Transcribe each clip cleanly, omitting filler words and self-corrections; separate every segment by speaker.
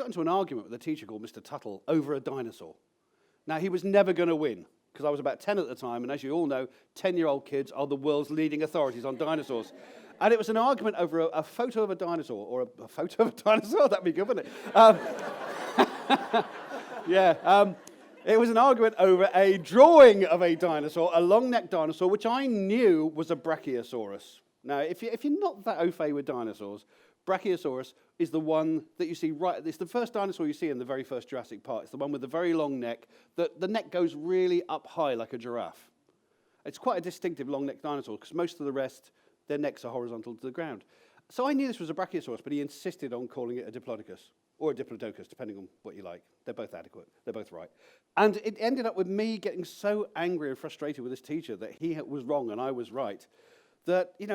Speaker 1: got into an argument with a teacher called Mr. Tuttle over a dinosaur. Now, he was never going to win, because I was about 10 at the time, and as you all know, 10-year-old kids are the world's leading authorities on dinosaurs. And it was an argument over a photo of a dinosaur, or a photo of a dinosaur, that'd be good, wouldn't it? It was an argument over a drawing of a dinosaur, a long-necked dinosaur, which I knew was a Brachiosaurus. Now, if you're not that au fait with dinosaurs, Brachiosaurus is the one that you see it's the first dinosaur you see in the very first Jurassic Park. It's the one with the very long neck. The neck goes really up high like a giraffe. It's quite a distinctive long-necked dinosaur, because most of the rest, their necks are horizontal to the ground. So I knew this was a Brachiosaurus, but he insisted on calling it a Diplodocus, or a Diplodocus, depending on what you like. They're both adequate. They're both right. And it ended up with me getting so angry and frustrated with this teacher that he was wrong and I was right, that, he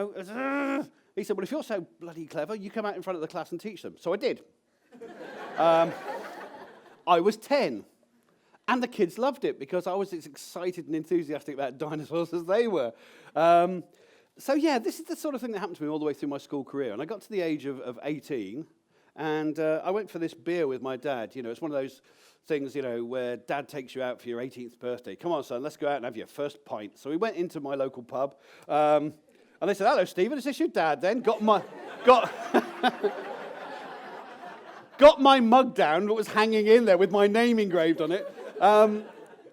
Speaker 1: said, well, if you're so bloody clever, you come out in front of the class and teach them. So I did. I was 10. And the kids loved it, because I was as excited and enthusiastic about dinosaurs as they were. This is the sort of thing that happened to me all the way through my school career. And I got to the age of 18, and I went for this beer with my dad. It's one of those things, where dad takes you out for your 18th birthday. Come on, son, let's go out and have your first pint. So we went into my local pub, and they said, hello, Stephen, is this your dad then? Got my mug down that was hanging in there with my name engraved on it. And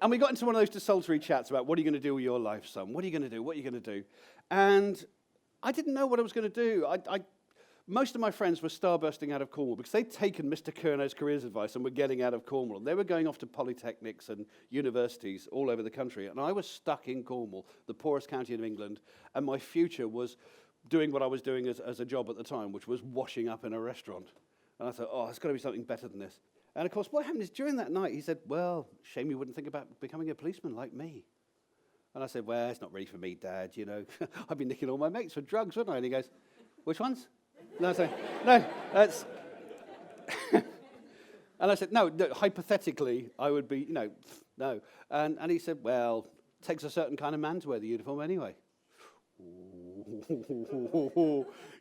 Speaker 1: we got into one of those desultory chats about, what are you going to do with your life, son? What are you going to do? What are you going to do? And I didn't know what I was going to do. Most of my friends were starbursting out of Cornwall, because they'd taken Mr. Kernow's careers advice and were getting out of Cornwall. And they were going off to polytechnics and universities all over the country. And I was stuck in Cornwall, the poorest county in England, and my future was doing what I was doing as a job at the time, which was washing up in a restaurant. And I thought, it's got to be something better than this. And of course, what happened is, during that night, he said, well, shame you wouldn't think about becoming a policeman like me. And I said, well, it's not really for me, Dad, I'd be nicking all my mates for drugs, wouldn't I? And he goes, which ones? And I said, no, that's... And I said, no, hypothetically, I would be, no. And he said, well, it takes a certain kind of man to wear the uniform anyway.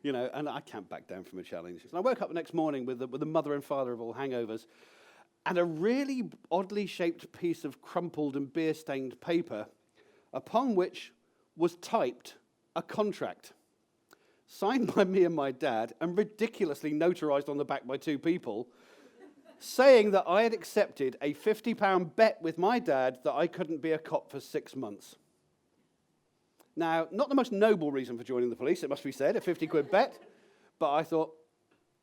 Speaker 1: And I can't back down from a challenge. And I woke up the next morning with the mother and father of all hangovers, and a really oddly shaped piece of crumpled and beer-stained paper, upon which was typed a contract, signed by me and my dad, and ridiculously notarized on the back by two people, saying that I had accepted a £50 bet with my dad that I couldn't be a cop for 6 months. Now, not the most noble reason for joining the police, it must be said, a 50 quid bet, but I thought,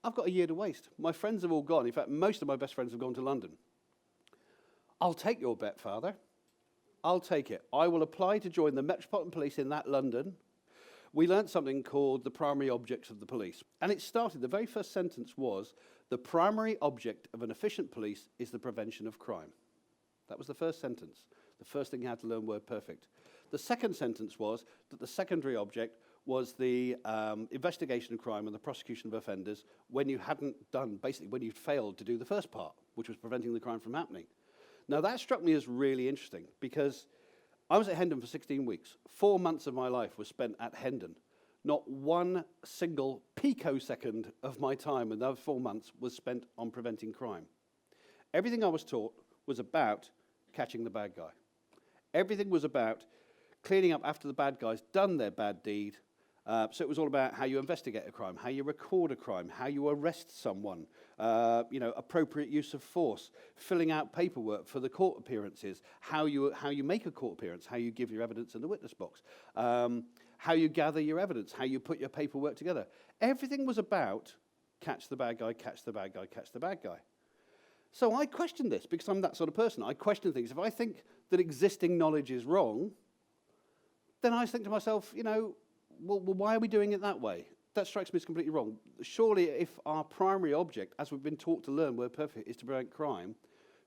Speaker 1: I've got a year to waste. My friends have all gone. In fact, most of my best friends have gone to London. I'll take your bet, Father. I'll take it. I will apply to join the Metropolitan Police in that London. We learnt something called the primary objects of the police. And it started, the very first sentence was, the primary object of an efficient police is the prevention of crime. That was the first sentence. The first thing you had to learn word perfect. The second sentence was that the secondary object was the investigation of crime and the prosecution of offenders when you hadn't done, basically when you'd failed to do the first part, which was preventing the crime from happening. Now that struck me as really interesting, because I was at Hendon for 16 weeks. 4 months of my life was spent at Hendon. Not one single picosecond of my time in those 4 months was spent on preventing crime. Everything I was taught was about catching the bad guy. Everything was about cleaning up after the bad guy's done their bad deed. So it was all about how you investigate a crime, how you record a crime, how you arrest someone, appropriate use of force, filling out paperwork for the court appearances, how you make a court appearance, how you give your evidence in the witness box, how you gather your evidence, how you put your paperwork together. Everything was about catch the bad guy, catch the bad guy, catch the bad guy. So I question this, because I'm that sort of person. I question things. If I think that existing knowledge is wrong, then I think to myself, well, why are we doing it that way? That strikes me as completely wrong. Surely if our primary object, as we've been taught to learn word perfect, is to prevent crime,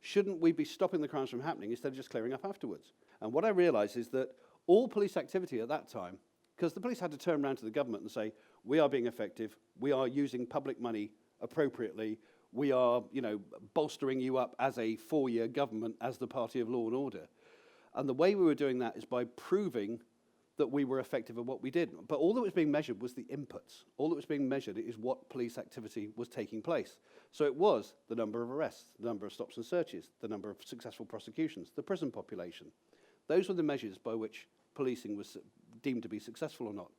Speaker 1: shouldn't we be stopping the crimes from happening instead of just clearing up afterwards? And what I realised is that all police activity at that time, because the police had to turn around to the government and say, we are being effective, we are using public money appropriately, we are, bolstering you up as a 4-year government, as the party of law and order. And the way we were doing that is by proving that we were effective at what we did. But all that was being measured was the inputs. All that was being measured is what police activity was taking place. So it was the number of arrests, the number of stops and searches, the number of successful prosecutions, the prison population. Those were the measures by which policing was deemed to be successful or not.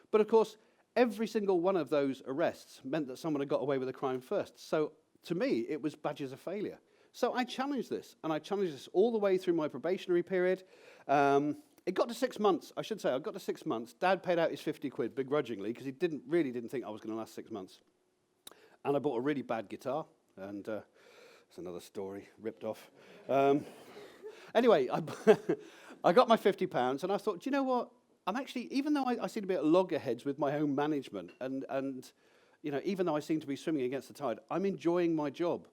Speaker 1: But of course, every single one of those arrests meant that someone had got away with a crime first. So to me, it was badges of failure. So I challenged this, and I challenged this all the way through my probationary period. It got to 6 months, I should say. I got to 6 months. Dad paid out his 50 quid begrudgingly because he really didn't think I was going to last 6 months. And I bought a really bad guitar, and that's another story, ripped off. Anyway, I got my £50, and I thought, do you know what? I'm actually, even though I seem to be at loggerheads with my own management, and you know, even though I seem to be swimming against the tide, I'm enjoying my job.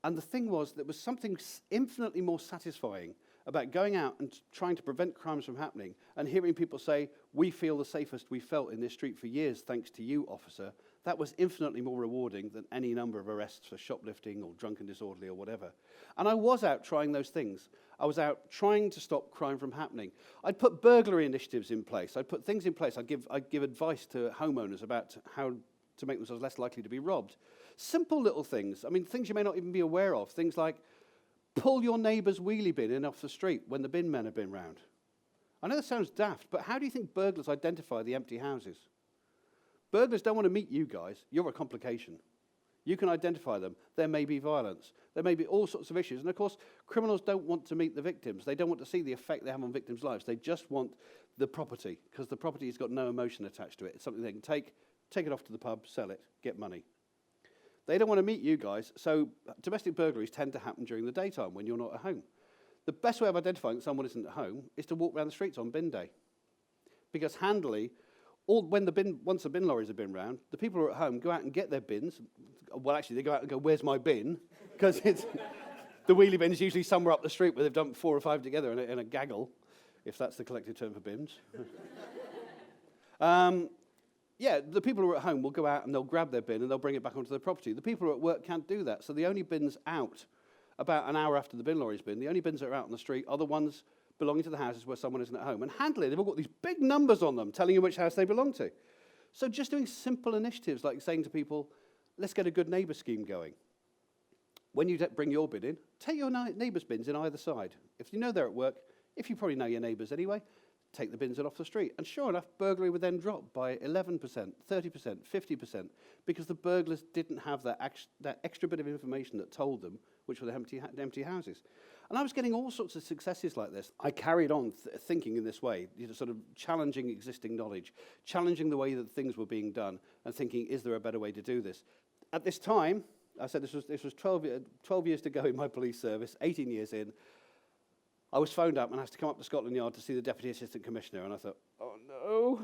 Speaker 1: And the thing was, there was something infinitely more satisfying about going out and trying to prevent crimes from happening and hearing people say, we feel the safest we felt in this street for years thanks to you, officer. That was infinitely more rewarding than any number of arrests for shoplifting or drunken disorderly or whatever. And I was out trying those things. I was out trying to stop crime from happening. I'd put burglary initiatives in place. I'd put things in place. I'd give advice to homeowners about how to make themselves less likely to be robbed. Simple little things. I mean, things you may not even be aware of. Things like pull your neighbour's wheelie bin in off the street when the bin men have been round. I know that sounds daft, but how do you think burglars identify the empty houses? Burglars don't want to meet you guys. You're a complication. You can identify them. There may be violence. There may be all sorts of issues. And of course, criminals don't want to meet the victims. They don't want to see the effect they have on victims' lives. They just want the property, because the property has got no emotion attached to it. It's something they can take it off to the pub, sell it, get money. They don't want to meet you guys, so domestic burglaries tend to happen during the daytime when you're not at home. The best way of identifying that someone isn't at home is to walk around the streets on bin day. Because handily, once the bin lorries have been round, the people who are at home go out and get their bins. Well, actually, they go out and go, where's my bin? Because the wheelie bin is usually somewhere up the street where they've dumped 4 or 5 together in a gaggle, if that's the collective term for bins. Yeah, the people who are at home will go out and they'll grab their bin and they'll bring it back onto their property. The people who are at work can't do that, so the only bins out about an hour after the bin lorry's been, the only bins that are out on the street are the ones belonging to the houses where someone isn't at home. And handily, they've all got these big numbers on them telling you which house they belong to. So just doing simple initiatives like saying to people, let's get a good neighbour scheme going. When you bring your bin in, take your neighbour's bins in either side. If you know they're at work, if you probably know your neighbours anyway, take the bins in off the street. And sure enough, burglary would then drop by 11%, 30%, 50%, because the burglars didn't have that extra bit of information that told them which were the empty houses. And I was getting all sorts of successes like this. I carried on thinking in this way, sort of challenging existing knowledge, challenging the way that things were being done, and thinking, is there a better way to do this? At this time, I said this was 12 years to go in my police service, 18 years in, I was phoned up and asked to come up to Scotland Yard to see the Deputy Assistant Commissioner, and I thought, oh no.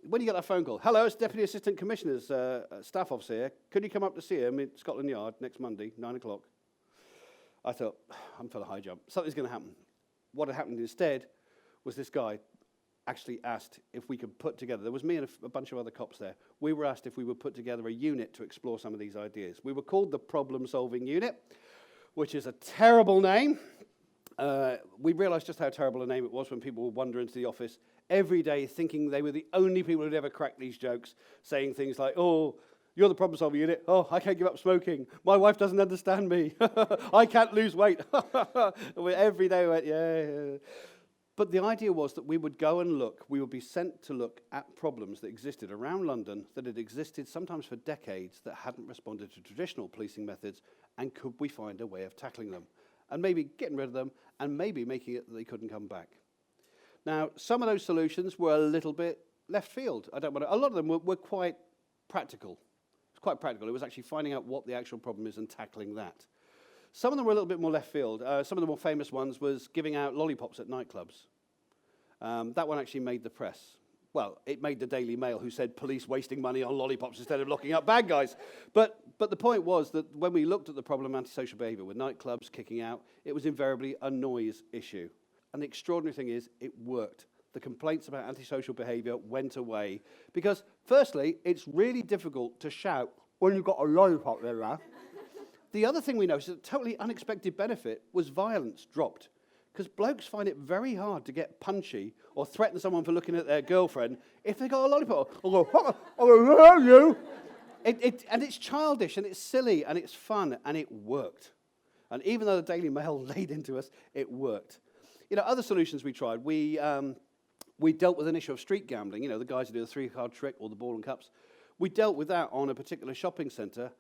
Speaker 1: When you get that phone call, hello, it's Deputy Assistant Commissioner's staff officer here. Could you come up to see him at Scotland Yard next Monday, 9 o'clock? I thought, I'm for the high jump. Something's going to happen. What had happened instead was this guy actually asked if we could put together, there was me and a bunch of other cops there, we were asked if we would put together a unit to explore some of these ideas. We were called the Problem-Solving Unit, which is a terrible name. We realised just how terrible a name it was when people would wander into the office every day thinking they were the only people who'd ever cracked these jokes, saying things like, oh, you're the problem-solving unit. Oh, I can't give up smoking. My wife doesn't understand me. I can't lose weight. Every day we went, yeah. But the idea was that we would go and look, we would be sent to look at problems that existed around London, that had existed sometimes for decades, that hadn't responded to traditional policing methods, and could we find a way of tackling them? And maybe getting rid of them, and maybe making it that they couldn't come back. Now, some of those solutions were a little bit left field. A lot of them were quite practical. It's quite practical. It was actually finding out what the actual problem is and tackling that. Some of them were a little bit more left field. Some of the more famous ones was giving out lollipops at nightclubs. That one actually made the press. Well, it made the Daily Mail, who said police wasting money on lollipops instead of locking up bad guys. But the point was that when we looked at the problem of antisocial behaviour with nightclubs kicking out, it was invariably a noise issue. And the extraordinary thing is, it worked. The complaints about antisocial behaviour went away. Because, firstly, it's really difficult to shout when you've got a lollipop there. The other thing we noticed, a totally unexpected benefit, was violence dropped. Because blokes find it very hard to get punchy or threaten someone for looking at their girlfriend if they got a lollipop. I'll go, you. And it's childish, and it's silly, and it's fun, and it worked. And even though the Daily Mail laid into us, it worked. Other solutions we tried. We dealt with an issue of street gambling. The guys who do the three-card trick or the ball and cups. We dealt with that on a particular shopping centre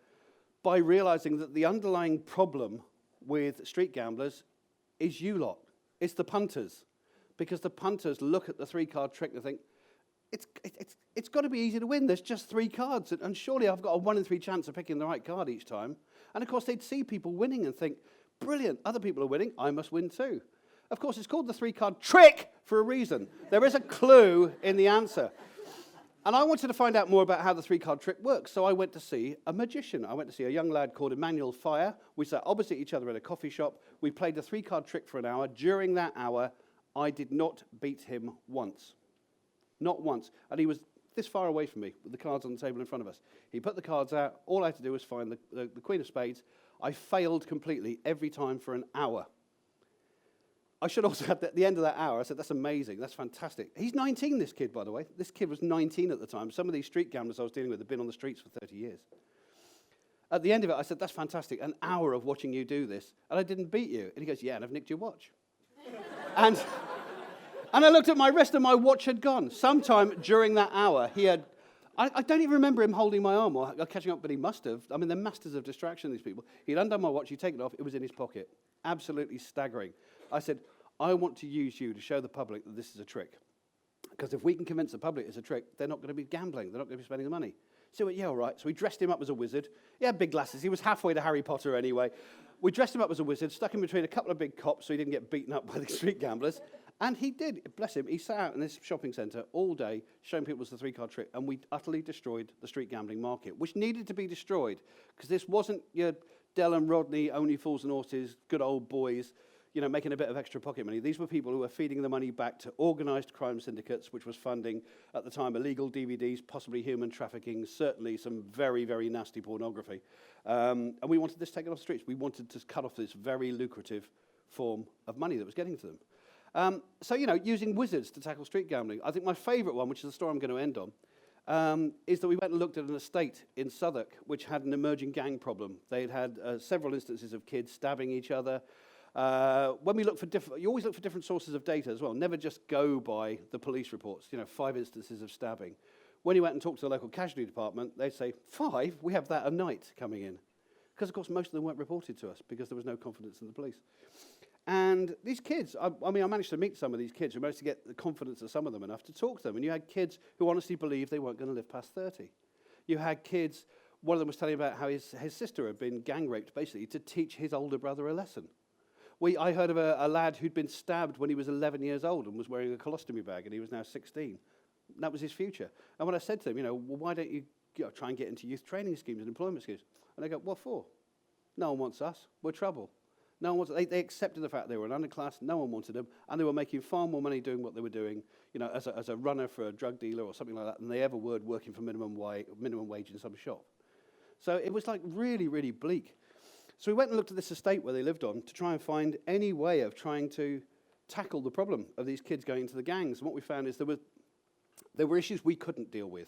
Speaker 1: by realising that the underlying problem with street gamblers is you lot. It's the punters. Because the punters look at the three-card trick and think, it's got to be easy to win. There's just 3 cards. And surely I've got a 1 in 3 chance of picking the right card each time. And of course, they'd see people winning and think, brilliant, other people are winning, I must win too. Of course, it's called the 3-card trick for a reason. There is a clue in the answer. And I wanted to find out more about how the 3-card trick works, so I went to see a magician. I went to see a young lad called Emmanuel Fire. We sat opposite each other in a coffee shop. We played the 3-card trick for an hour. During that hour, I did not beat him once. Not once. And he was this far away from me with the cards on the table in front of us. He put the cards out. All I had to do was find the Queen of Spades. I failed completely every time for an hour. I should also have, at the end of that hour, I said, that's amazing, that's fantastic. He's 19, this kid, by the way. This kid was 19 at the time. Some of these street gamblers I was dealing with had been on the streets for 30 years. At the end of it, I said, that's fantastic, an hour of watching you do this, and I didn't beat you. And he goes, yeah, and I've nicked your watch. and I looked at my wrist, and my watch had gone. Sometime during that hour, he had, I don't even remember him holding my arm or catching up, but he must have. I mean, they're masters of distraction, these people. He'd undone my watch, he'd taken it off, it was in his pocket. Absolutely staggering. I said, I want to use you to show the public that this is a trick. Because if we can convince the public it's a trick, they're not going to be gambling. They're not going to be spending the money. So, yeah, all right. So we dressed him up as a wizard. He had big glasses. He was halfway to Harry Potter anyway. We dressed him up as a wizard, stuck him between a couple of big cops so he didn't get beaten up by the street gamblers. And he did. Bless him. He sat out in this shopping centre all day showing people the 3-card trick. And we utterly destroyed the street gambling market, which needed to be destroyed. Because this wasn't your Del and Rodney, only fools and horses, good old boys, making a bit of extra pocket money. These were people who were feeding the money back to organised crime syndicates, which was funding, at the time, illegal DVDs, possibly human trafficking, certainly some very, very nasty pornography. And we wanted this taken off the streets. We wanted to cut off this very lucrative form of money that was getting to them. So, using wizards to tackle street gambling. I think my favourite one, which is the story I'm going to end on, is that we went and looked at an estate in Southwark, which had an emerging gang problem. They'd had several instances of kids stabbing each other. When we look for you always look for different sources of data as well. Never just go by the police reports. 5 instances of stabbing. When you went and talked to the local casualty department, they'd say, 5? We have that a night coming in. Because, of course, most of them weren't reported to us because there was no confidence in the police. And these kids, I managed to meet some of these kids. We managed to get the confidence of some of them enough to talk to them. And you had kids who honestly believed they weren't going to live past 30. You had kids, one of them was telling about how his sister had been gang raped, basically, to teach his older brother a lesson. I heard of a lad who'd been stabbed when he was 11 years old and was wearing a colostomy bag, and he was now 16. That was his future. And when I said to them, well, why don't you try and get into youth training schemes and employment schemes? And they go, what for? No one wants us. We're trouble. No one wants. They accepted the fact they were an underclass. No one wanted them, and they were making far more money doing what they were doing, as a runner for a drug dealer or something like that, than they ever would working for minimum wage in some shop. So it was like really, really bleak. So we went and looked at this estate where they lived on to try and find any way of trying to tackle the problem of these kids going into the gangs. And what we found is there were issues we couldn't deal with.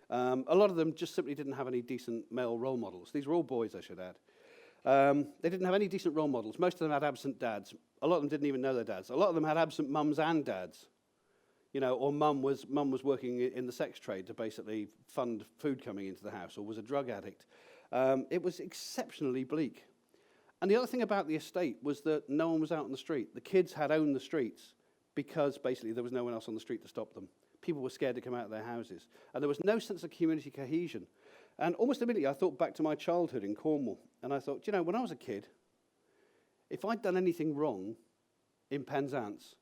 Speaker 1: A lot of them just simply didn't have any decent male role models. These were all boys, I should add. They didn't have any decent role models. Most of them had absent dads. A lot of them didn't even know their dads. A lot of them had absent mums and dads. Or mum was working in the sex trade to basically fund food coming into the house, or was a drug addict. It was exceptionally bleak. And the other thing about the estate was that no one was out on the street. The kids had owned the streets because basically there was no one else on the street to stop them. People were scared to come out of their houses. And there was no sense of community cohesion. And almost immediately I thought back to my childhood in Cornwall. And I thought, when I was a kid, if I'd done anything wrong in Penzance,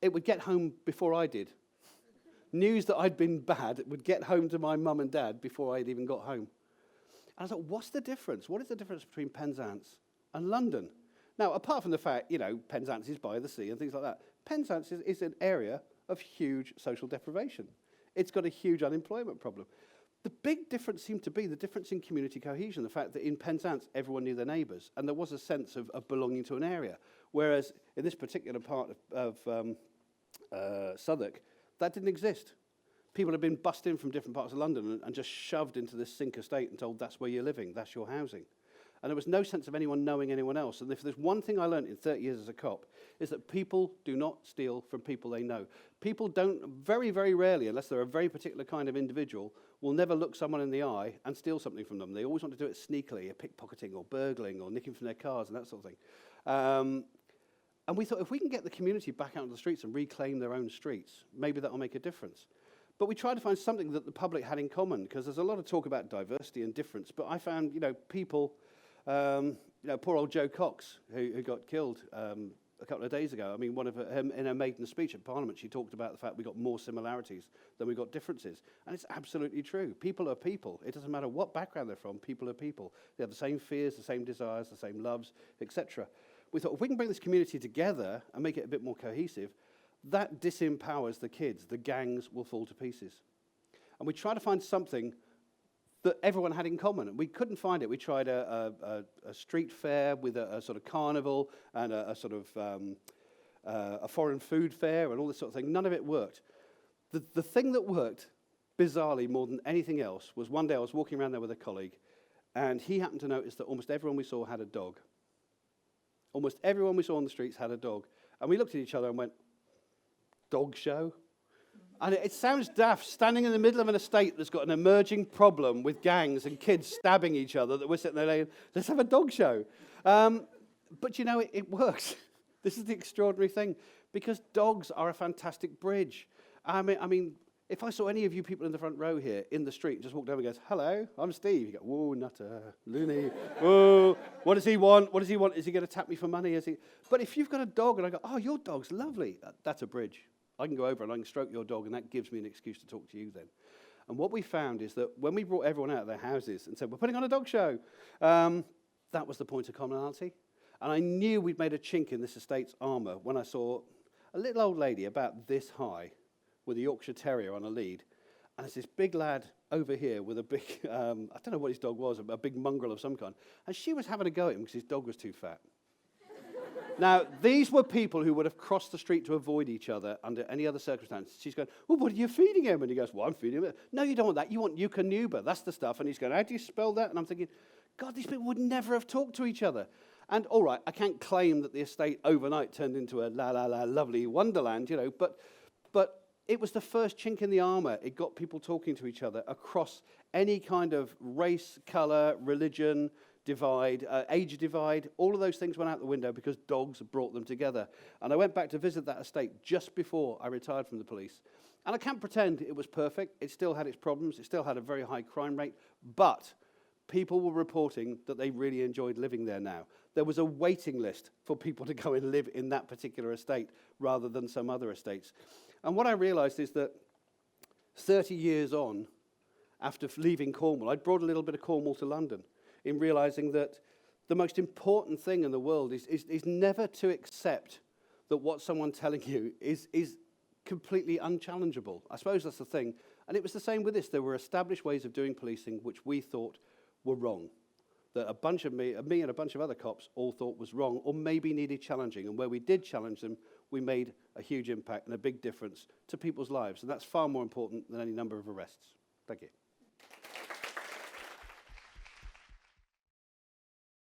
Speaker 1: it would get home before I did. News that I'd been bad would get home to my mum and dad before I'd even got home. And I thought, what's the difference? What is the difference between Penzance and London? Now, apart from the fact, Penzance is by the sea and things like that, Penzance is an area of huge social deprivation. It's got a huge unemployment problem. The big difference seemed to be the difference in community cohesion, the fact that in Penzance everyone knew their neighbours, and there was a sense of belonging to an area. Whereas in this particular part of Southwark, that didn't exist. People had been bussed in from different parts of London and just shoved into this sink estate and told that's where you're living, that's your housing. And there was no sense of anyone knowing anyone else. And if there's one thing I learned in 30 years as a cop, is that people do not steal from people they know. People don't, very, very rarely, unless they're a very particular kind of individual, will never look someone in the eye and steal something from them. They always want to do it sneakily, pickpocketing or burgling or nicking from their cars and that sort of thing. And we thought, if we can get the community back out on the streets and reclaim their own streets, maybe that'll make a difference. But we tried to find something that the public had in common, because there's a lot of talk about diversity and difference, but I found, people, poor old Joe Cox, who got killed a couple of days ago. I mean, in her maiden speech at Parliament, she talked about the fact we got more similarities than we got differences. And it's absolutely true. People are people. It doesn't matter what background they're from, people are people. They have the same fears, the same desires, the same loves, etc. We thought, if we can bring this community together and make it a bit more cohesive, that disempowers the kids. The gangs will fall to pieces. And we tried to find something that everyone had in common. And we couldn't find it. We tried a street fair with a sort of carnival and a sort of a foreign food fair and all this sort of thing. None of it worked. The thing that worked, bizarrely, more than anything else, was one day I was walking around there with a colleague, and he happened to notice that almost everyone we saw had a dog. Almost everyone we saw on the streets had a dog. And we looked at each other and went, dog show? And it sounds daft, standing in the middle of an estate that's got an emerging problem with gangs and kids stabbing each other, that we're sitting there saying, let's have a dog show. But it works. This is the extraordinary thing, because dogs are a fantastic bridge. I mean, if I saw any of you people in the front row here in the street and just walked over and goes, hello, I'm Steve. You go, whoa, nutter, loony, whoa, what does he want? What does he want? Is he going to tap me for money? But if you've got a dog and I go, oh, your dog's lovely, that's a bridge. I can go over and I can stroke your dog, and that gives me an excuse to talk to you then. And what we found is that when we brought everyone out of their houses and said, we're putting on a dog show, that was the point of commonality. And I knew we'd made a chink in this estate's armour when I saw a little old lady about this high with a Yorkshire Terrier on a lead. And there's this big lad over here with a big, I don't know what his dog was, a big mongrel of some kind. And she was having a go at him because his dog was too fat. Now, these were people who would have crossed the street to avoid each other under any other circumstance. She's going, well, what are you feeding him? And he goes, well, I'm feeding him. No, you don't want that. You want Yukonuba. That's the stuff. And he's going, how do you spell that? And I'm thinking, God, these people would never have talked to each other. And all right, I can't claim that the estate overnight turned into a lovely wonderland, but it was the first chink in the armour. It got people talking to each other across any kind of race, colour, religion, divide, age divide. All of those things went out the window because dogs brought them together. And I went back to visit that estate just before I retired from the police. And I can't pretend it was perfect. It still had its problems. It still had a very high crime rate. But people were reporting that they really enjoyed living there now. There was a waiting list for people to go and live in that particular estate rather than some other estates. And what I realised is that 30 years on, after leaving Cornwall, I'd brought a little bit of Cornwall to London, in realising that the most important thing in the world is never to accept that what someone's telling you is completely unchallengeable. I suppose that's the thing. And it was the same with this. There were established ways of doing policing which we thought were wrong, that a bunch of me and a bunch of other cops all thought was wrong or maybe needed challenging. And where we did challenge them, we made a huge impact and a big difference to people's lives. And that's far more important than any number of arrests. Thank you.